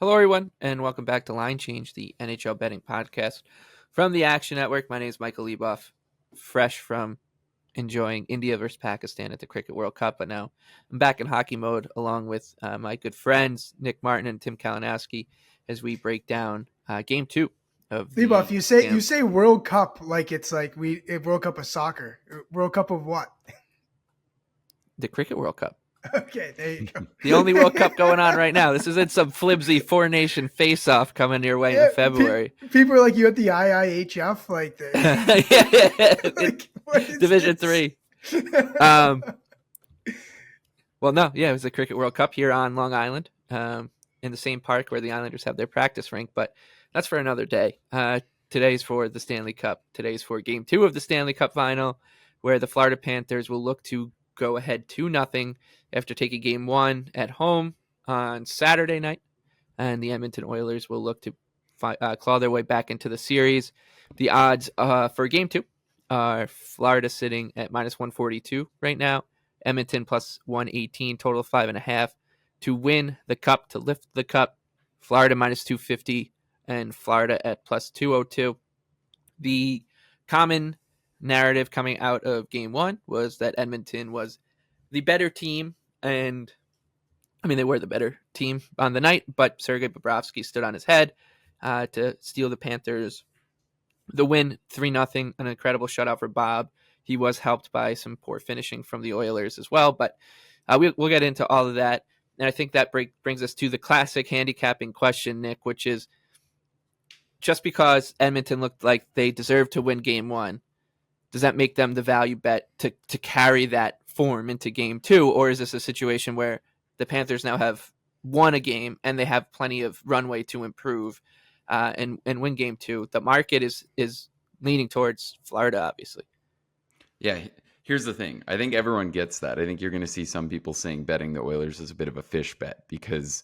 Hello, everyone, and welcome back to Line Change, the NHL betting podcast from the Action Network. My name is Michael Leboff, fresh from enjoying India versus Pakistan at the Cricket World Cup, but now I'm back in hockey mode along with my good friends Nick Martin and Tim Kalinowski as we break down Game 2 of Leboff, the you say World Cup like it's like World Cup of soccer. World Cup of what? the Cricket World Cup. Okay, there you go. The only World Cup going on right now. This isn't some flimsy four-nation face-off coming your way in February. People are like, you at the IIHF? Like, like Division 3. Well, no, yeah, it was the Cricket World Cup here on Long Island, in the same park where the Islanders have their practice rink, but that's for another day. Today's for the Stanley Cup. Today's for Game 2 of the Stanley Cup final, where the Florida Panthers will look to go ahead 2-0 after taking Game 1 at home on Saturday night, and the Edmonton Oilers will look to claw their way back into the series. The odds for Game 2 are Florida sitting at minus 142 right now, Edmonton plus 118, total of 5.5 to win the cup, to lift the cup. Florida minus 250 and Florida at plus 202. The common narrative coming out of Game 1 was that Edmonton was the better team, and I mean, they were the better team on the night, but Sergei Bobrovsky stood on his head to steal the Panthers the win 3-0, an incredible shutout for Bob. He was helped by some poor finishing from the Oilers as well, but we'll get into all of that. And I think that brings us to the classic handicapping question, Nick, which is, just because Edmonton looked like they deserved to win Game 1, does that make them the value bet to carry that form into Game 2? Or is this a situation where the Panthers now have won a game and they have plenty of runway to improve and win Game 2? The market is leaning towards Florida, obviously. Yeah, here's the thing. I think everyone gets that. I think you're going to see some people saying betting the Oilers is a bit of a fish bet, because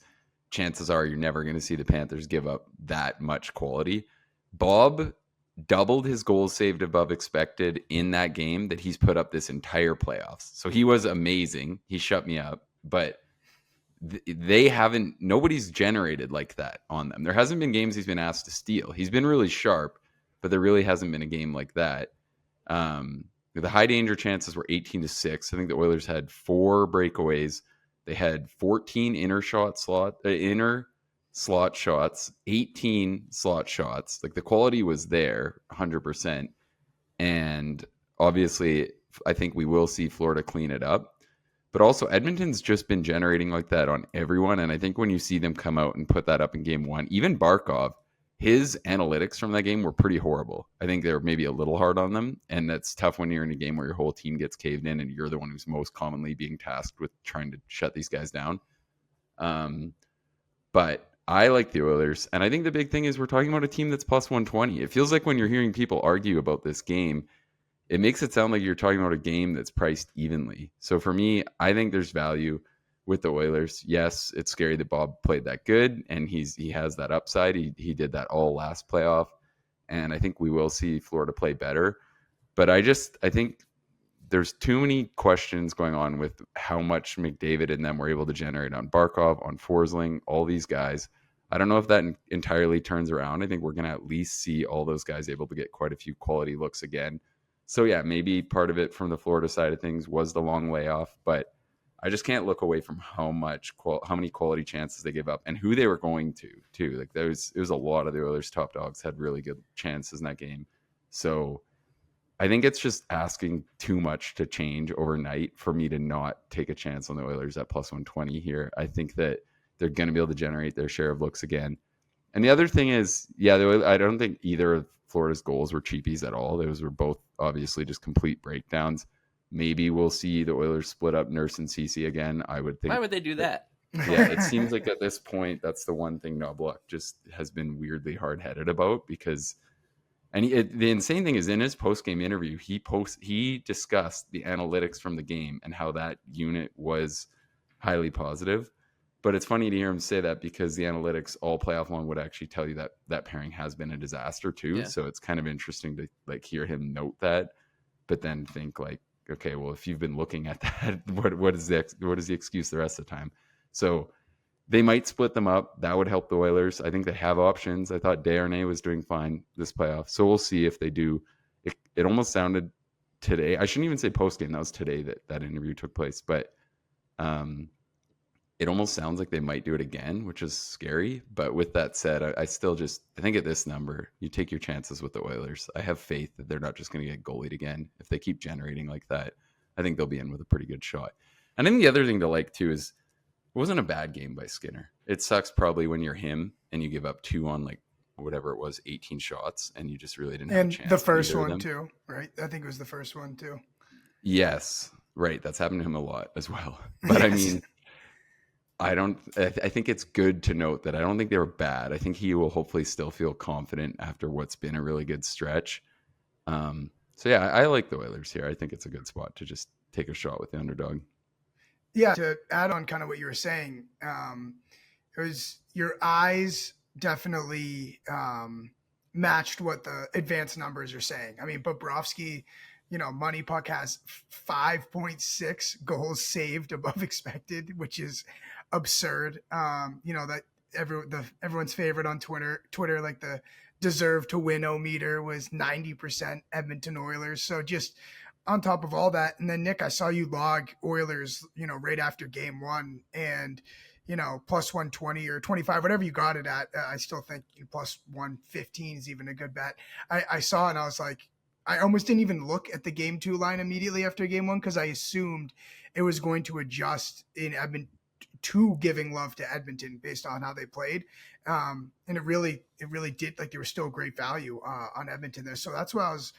chances are you're never going to see the Panthers give up that much quality. Bob doubled his goals saved above expected in that game that he's put up this entire playoffs. So he was amazing. He shut me up, but nobody's generated like that on them. There hasn't been games he's been asked to steal. He's been really sharp, but there really hasn't been a game like that. The high danger chances were 18-6. I think the Oilers had 4 breakaways. They had 14 inner slot shots, 18 slot shots. Like, the quality was there 100%. And obviously, I think we will see Florida clean it up. But also, Edmonton's just been generating like that on everyone. And I think when you see them come out and put that up in Game 1, even Barkov, his analytics from that game were pretty horrible. I think they were maybe a little hard on them. And that's tough when you're in a game where your whole team gets caved in and you're the one who's most commonly being tasked with trying to shut these guys down. But I like the Oilers. And I think the big thing is we're talking about a team that's plus 120. It feels like when you're hearing people argue about this game, it makes it sound like you're talking about a game that's priced evenly. So for me, I think there's value with the Oilers. Yes, it's scary that Bob played that good, and he has that upside. He did that all last playoff, and I think we will see Florida play better. But I think there's too many questions going on with how much McDavid and them were able to generate on Barkov, on Forsling, all these guys. I don't know if that entirely turns around. I think we're going to at least see all those guys able to get quite a few quality looks again. So yeah, maybe part of it from the Florida side of things was the long layoff, but I just can't look away from how many quality chances they give up and who they were going to too. Like, it was a lot of the Oilers' top dogs had really good chances in that game. So I think it's just asking too much to change overnight for me to not take a chance on the Oilers at plus 120 here. I think that they're going to be able to generate their share of looks again. And the other thing is, I don't think either of Florida's goals were cheapies at all. Those were both obviously just complete breakdowns. Maybe we'll see the Oilers split up Nurse and Ceci again. I would think. Why would they do that? Yeah, it seems like at this point, that's the one thing Knobloch just has been weirdly hard-headed about, because, and the insane thing is, in his post-game interview, he discussed the analytics from the game and how that unit was highly positive. But it's funny to hear him say that, because the analytics all playoff long would actually tell you that that pairing has been a disaster too. Yeah. So it's kind of interesting to like hear him note that, but then think like, okay, well, if you've been looking at that, what is the excuse the rest of the time? So They might split them up. That would help the Oilers. I think they have options. I thought Desharnais was doing fine this playoff. So we'll see if they do. It almost sounded today. I shouldn't even say post game. That was today that interview took place. But it almost sounds like they might do it again, which is scary. But with that said, I still I think at this number, you take your chances with the Oilers. I have faith that they're not just going to get goalied again. If they keep generating like that, I think they'll be in with a pretty good shot. And I think the other thing to like too is it wasn't a bad game by Skinner. It sucks probably when you're him and you give up 2 on like whatever it was, 18 shots, and you just really didn't have a chance. And the first one too, right? I think it was the first one too. Yes, right. That's happened to him a lot as well. But I mean, I think it's good to note that I don't think they were bad. I think he will hopefully still feel confident after what's been a really good stretch. So yeah, I like the Oilers here. I think it's a good spot to just take a shot with the underdog. Yeah, to add on kind of what you were saying, it was your eyes definitely matched what the advanced numbers are saying. I mean, Bobrovsky, Money Puck has 5.6 goals saved above expected, which is absurd. That everyone's favorite on Twitter, like the deserve to win meter was 90% Edmonton Oilers. So just on top of all that, and then Nick, I saw you log Oilers, right after game 1, and plus 120 or 25, whatever you got it at. I still think plus 115 is even a good bet. I saw and I was like, I almost didn't even look at the game 2 line immediately after game 1 because I assumed it was going to adjust in Edmonton to giving love to Edmonton based on how they played. And it really did. Like, there was still great value on Edmonton there. So that's what I was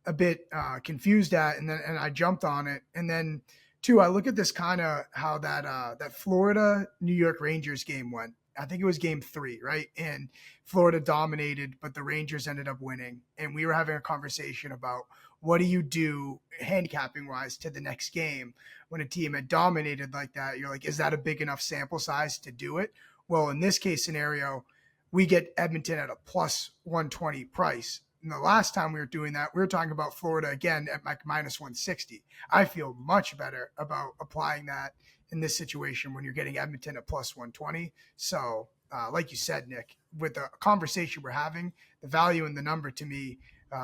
a bit confused at. And I jumped on it. And then 2, I look at this kind of how that Florida New York Rangers game went. I think it was game 3, right? And Florida dominated, but the Rangers ended up winning. And we were having a conversation about what do you do handicapping wise to the next game when a team had dominated like that? You're like, is that a big enough sample size to do it? Well, in this case scenario, we get Edmonton at a plus 120 price. And the last time we were doing that, we were talking about Florida again at like minus 160. I feel much better about applying that in this situation when you're getting Edmonton at plus 120. So like you said, Nick, with the conversation we're having, the value in the number to me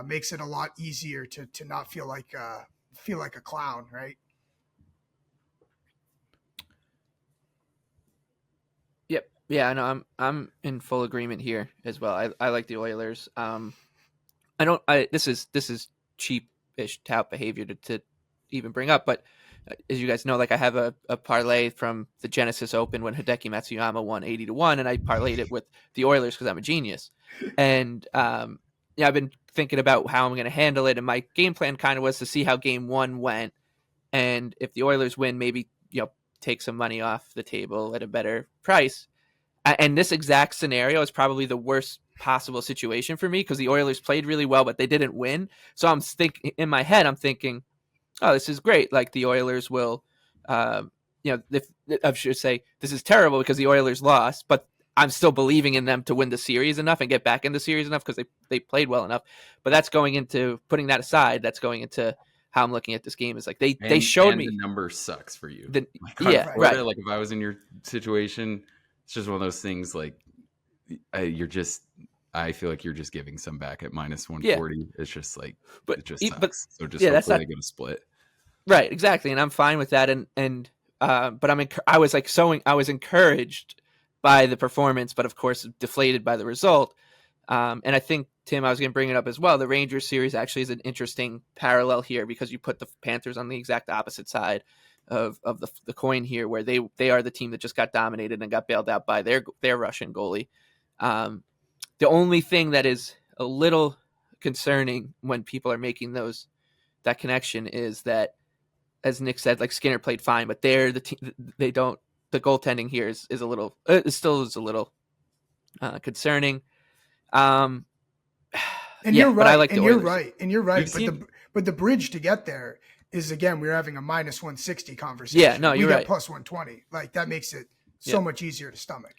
makes it a lot easier to not feel like a clown, right? Yep. Yeah, no, I'm in full agreement here as well. I like the Oilers. This is cheap-ish tout behavior to even bring up, but as you guys know, like I have a parlay from the Genesis Open when Hideki Matsuyama won 80-1, and I parlayed it with the Oilers because I'm a genius. And I've been thinking about how I'm going to handle it, and my game plan kind of was to see how game 1 went, and if the Oilers win, maybe take some money off the table at a better price. And this exact scenario is probably the worst possible situation for me because the Oilers played really well, but they didn't win. So I'm thinking in my head, I'm thinking, oh, this is great. Like the Oilers will, I should say this is terrible because the Oilers lost, but I'm still believing in them to win the series enough and get back in the series enough because they played well enough. But that's going into putting that aside. That's going into how I'm looking at this game is like they showed me the number sucks for you. Right. Like if I was in your situation, it's just one of those things. Like I feel like you're just giving some back at minus 140. Yeah. It's just like, it just sucks. So just hopefully they get a split. Right, exactly, and I'm fine with that. But I was encouraged by the performance, but of course deflated by the result. And I think, Tim, I was going to bring it up as well. The Rangers series actually is an interesting parallel here because you put the Panthers on the exact opposite side of the coin here, where they are the team that just got dominated and got bailed out by their Russian goalie. The only thing that is a little concerning when people are making that connection is that, as Nick said, like Skinner played fine, but they're the team. They don't. The goaltending here is a little. It still is a little concerning. And you're right. But I like the Oilers. You're right. But the bridge to get there is, again, we're having a minus 160 conversation. Yeah, no, you're right. Plus 120. Like that makes it so much easier to stomach.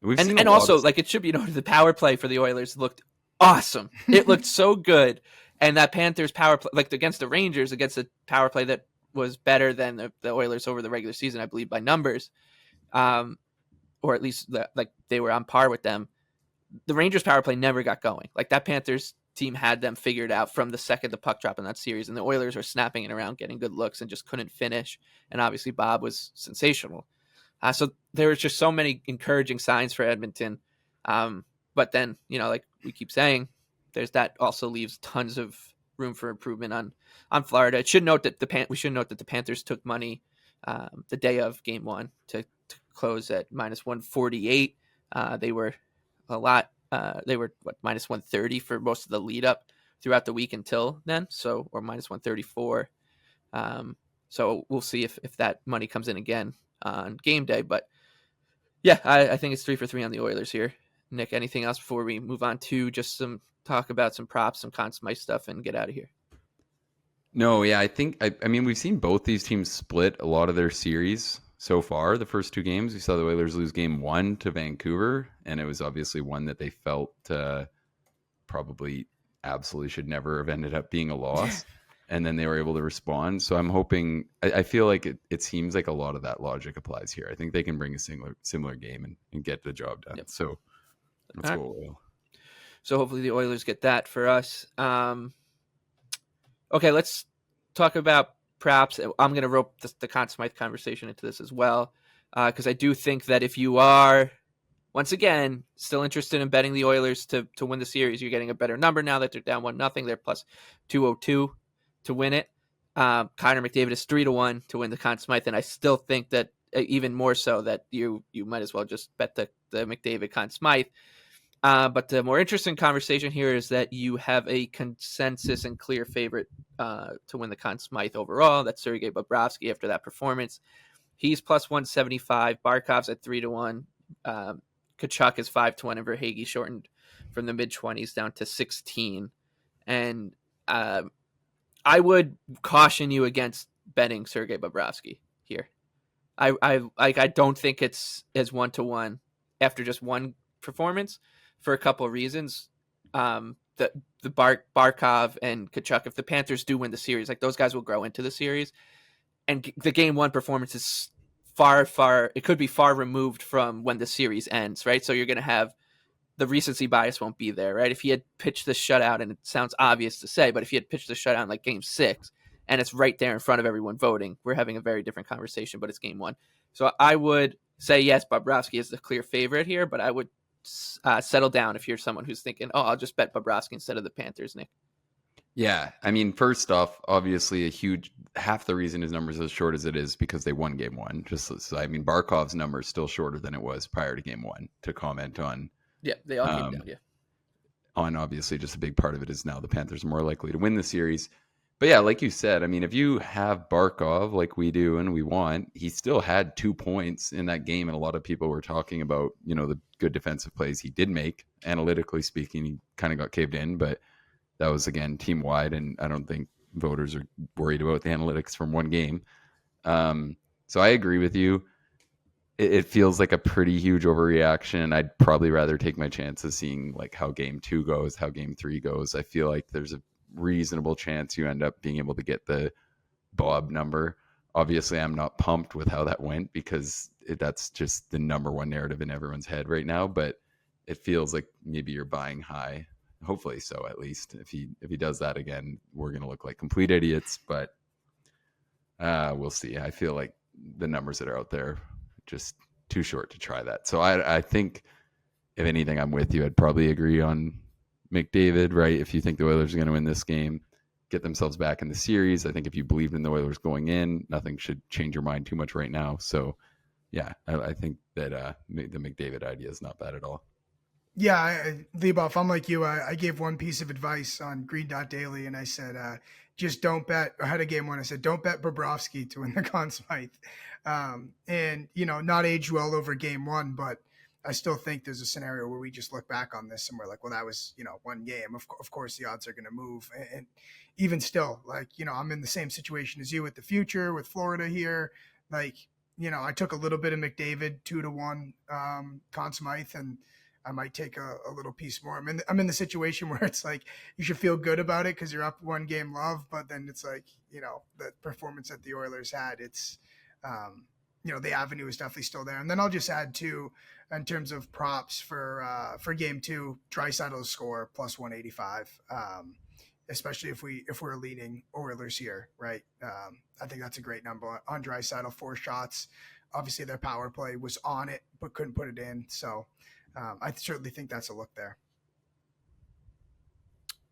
And also, like, it should be noted, the power play for the Oilers looked awesome. It looked so good. And that Panthers power play, like against the Rangers, against a power play that was better than the Oilers over the regular season, I believe, by numbers. or at least like they were on par with them, the Rangers power play never got going. Like that Panthers team had them figured out from the second the puck dropped in that series, and the Oilers were snapping it around, getting good looks, and just couldn't finish. And obviously Bob was sensational. So there was just so many encouraging signs for Edmonton. But then, like we keep saying, that also leaves tons of room for improvement on Florida. We should note that the Panthers took money the day of Game 1 to close at minus 148. They were a lot. They were minus 130 for most of the lead up throughout the week until then. So, or minus 134. So we'll see if that money comes in again on game day. But yeah, I think it's 3 for 3 on the Oilers here. Nick, anything else before we move on to just some talk about some props, some Conn Smythe stuff, and get out of here? No, yeah, I mean, we've seen both these teams split a lot of their series so far. The first 2 games, we saw the Oilers lose game 1 to Vancouver, and it was obviously one that they felt probably absolutely should never have ended up being a loss. And then they were able to respond. So I'm hoping, I feel like it seems like a lot of that logic applies here. I think they can bring a similar game and get the job done. Yep. So that's what we'll. So hopefully the Oilers get that for us. Okay, let's talk about props. I'm going to rope the Conn Smythe conversation into this as well, because I do think that if you are, once again, still interested in betting the Oilers to win the series, you're getting a better number now that they're down 1-0. They're plus 202 to win it. Connor McDavid is 3-1 to win the Conn Smythe, and I still think that even more so that you might as well just bet the McDavid Conn Smythe. But the more interesting conversation here is that you have a consensus and clear favorite to win the Conn Smythe overall. That's Sergei Bobrovsky after that performance. He's plus 175. Barkov's at 3-1. Kachuk is 5-1, and Verhaeghe shortened from the mid-20s down to 16. And I would caution you against betting Sergei Bobrovsky here. I don't think it's as 1-1 after just one performance for a couple of reasons. The Barkov and Kachuk, if the Panthers do win the series, like those guys will grow into the series, and the game 1 performance is far, it could be far removed from when the series ends, right? So you're going to have the recency bias won't be there, right? If he had pitched the shutout, and it sounds obvious to say, but if he had pitched the shutout in like game 6 and it's right there in front of everyone voting, we're having a very different conversation, but it's game 1. So I would say, yes, Bobrovsky is the clear favorite here, but I would settle down if you're someone who's thinking, oh, I'll just bet Bobrovsky instead of the Panthers, Nick. Yeah, I mean, first off, obviously half the reason his number is as short as it is because they won game 1. I mean, Barkov's number is still shorter than it was prior to game 1 to comment on. Yeah, they all came down, yeah. On obviously just a big part of it is now the Panthers are more likely to win the series. But yeah, like you said, I mean, if you have Barkov like we do and we want, he still had 2 points in that game. And a lot of people were talking about, the good defensive plays he did make. Analytically speaking, he kind of got caved in, but that was, again, team wide. And I don't think voters are worried about the analytics from one game. So I agree with you. It feels like a pretty huge overreaction. I'd probably rather take my chances seeing like how game 2 goes, how game 3 goes. I feel like there's a reasonable chance you end up being able to get the Bob number. Obviously, I'm not pumped with how that went because that's just the number one narrative in everyone's head right now. But it feels like maybe you're buying high. Hopefully so, at least. If he does that again, we're going to look like complete idiots. But we'll see. I feel like the numbers that are out there just too short to try that. So I think, if anything, I'm with you. I'd probably agree on McDavid, right? If you think the Oilers are going to win this game, get themselves back in the series. I think if you believed in the Oilers going in, nothing should change your mind too much right now. So, yeah, I think that the McDavid idea is not bad at all. Yeah, Leboff, I'm like you. I gave one piece of advice on Green Dot Daily, and I said, just don't bet. I had a game 1. I said, don't bet Bobrovsky to win the Conn Smythe. And, not age well over game 1, but I still think there's a scenario where we just look back on this and we're like, well, that was, one game. Of course, the odds are going to move. And even still, like, I'm in the same situation as you with the future, with Florida here. Like, I took a little bit of McDavid 2-1 Conn Smythe, and I might take a little piece more. I'm in the situation where it's like you should feel good about it because you're up 1 game love, but then it's like, the performance that the Oilers had, it's the avenue is definitely still there. And then I'll just add too, in terms of props for game 2, Draisaitl's score plus 185. Especially if we're leaning Oilers here, right? I think that's a great number on Draisaitl. 4 shots. Obviously, their power play was on it, but couldn't put it in. So I certainly think that's a look there.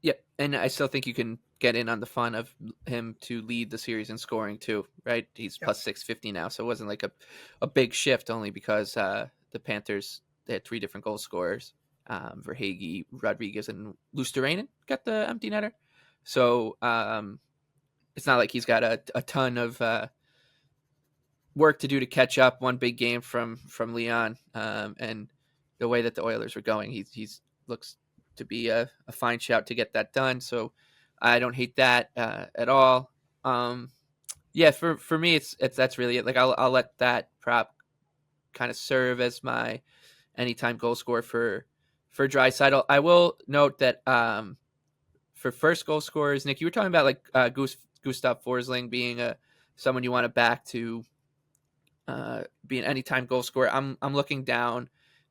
Yeah, and I still think you can get in on the fun of him to lead the series in scoring too, right? He's plus 650 now, so it wasn't like a big shift, only because the Panthers, they had 3 different goal scorers. Verhaeghe, Rodriguez, and Luosterainen got the empty netter. So it's not like he's got a ton of work to do to catch up. One big game from Leon, and the way that the Oilers are going, he's looks to be a fine shout to get that done. So I don't hate that at all. Yeah, for me, it's that's really it. Like I'll let that prop kind of serve as my anytime goal scorer for Draisaitl. I will note that for first goal scorers, Nick, you were talking about like Gustav Forsling being someone you want to back to be an anytime goal scorer. I'm looking down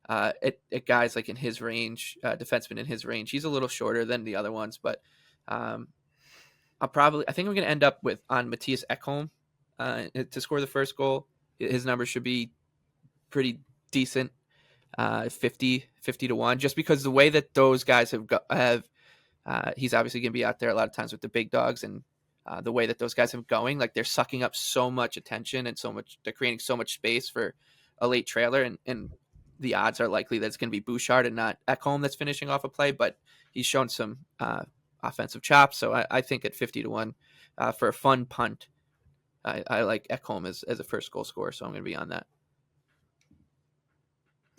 at guys like in his range, defensemen in his range. He's a little shorter than the other ones, but I think I'm going to end up on Matthias Ekholm to score the first goal. His numbers should be pretty decent, 50 to 1, just because the way that those guys have he's obviously going to be out there a lot of times with the big dogs, and the way that those guys have going, like they're sucking up so much attention and they're creating so much space for a late trailer, and the odds are likely that it's going to be Bouchard and not Ekholm that's finishing off a play, but he's shown some offensive chops. So I think at 50 to 1 for a fun punt, I like Ekholm as a first goal scorer. So I'm going to be on that.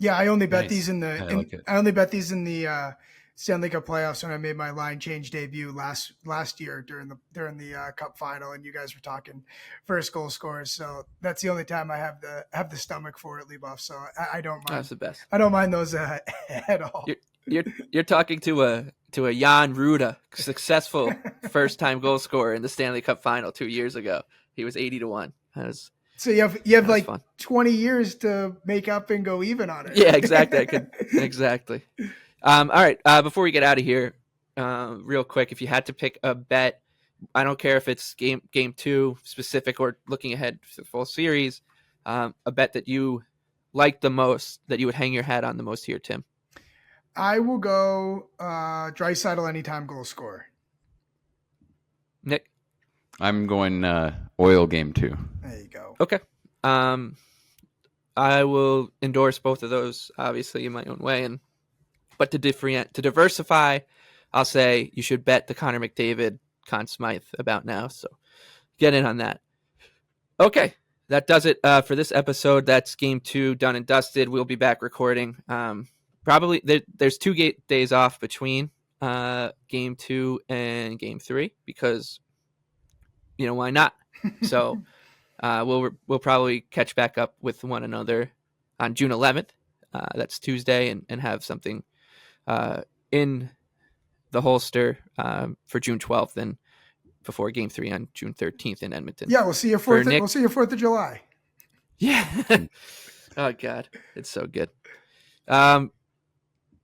Yeah, I only bet these in the Stanley Cup playoffs when I made my line change debut last year during the Cup final, and you guys were talking first goal scorers. So that's the only time I have the stomach for it, Leboff. So I don't mind. That's the best. I don't mind those at all. You're talking to a Jan Ruda, successful first time goal scorer in the Stanley Cup final 2 years ago. He was 80 to 1. So you have like fun. 20 years to make up and go even on it. Yeah, exactly. Exactly. All right. Before we get out of here, real quick, if you had to pick a bet, I don't care if it's game 2 specific or looking ahead to the full series, a bet that you like the most, that you would hang your hat on the most here, Tim. I will go Draisaitl anytime goal scorer. Nick? I'm going Oil game 2. There you go. Okay. I will endorse both of those, obviously, in my own way. But to diversify, I'll say you should bet the Connor McDavid, Conn Smythe about now. So get in on that. Okay. That does it for this episode. That's game 2 done and dusted. We'll be back recording. Probably there's 2 days off between game 2 and game 3 because, why not? So we'll probably catch back up with one another on June 11th. That's Tuesday, and have something in the holster for June 12th and before game 3 on June 13th in Edmonton. Yeah, we'll see you 4th. We'll see you 4th of July. Yeah. Oh God, it's so good.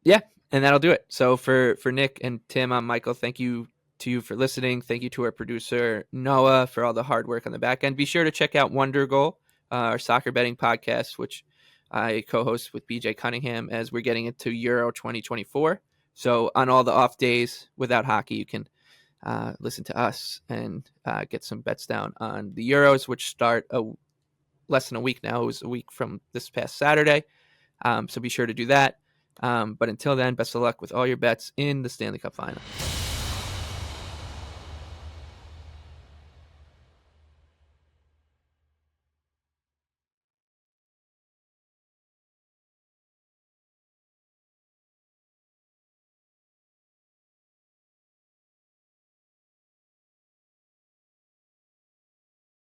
Yeah, and that'll do it. So for Nick and Tim, I'm Michael. Thank you to you for listening. Thank you to our producer Noah for all the hard work on the back end. Be sure to check out Wonder Goal, our soccer betting podcast, which I co-host with BJ Cunningham as we're getting into Euro 2024. So on all the off days without hockey, you can listen to us and get some bets down on the Euros, which start less than a week now. It was a week from this past Saturday. So be sure to do that. But until then, best of luck with all your bets in the Stanley Cup final.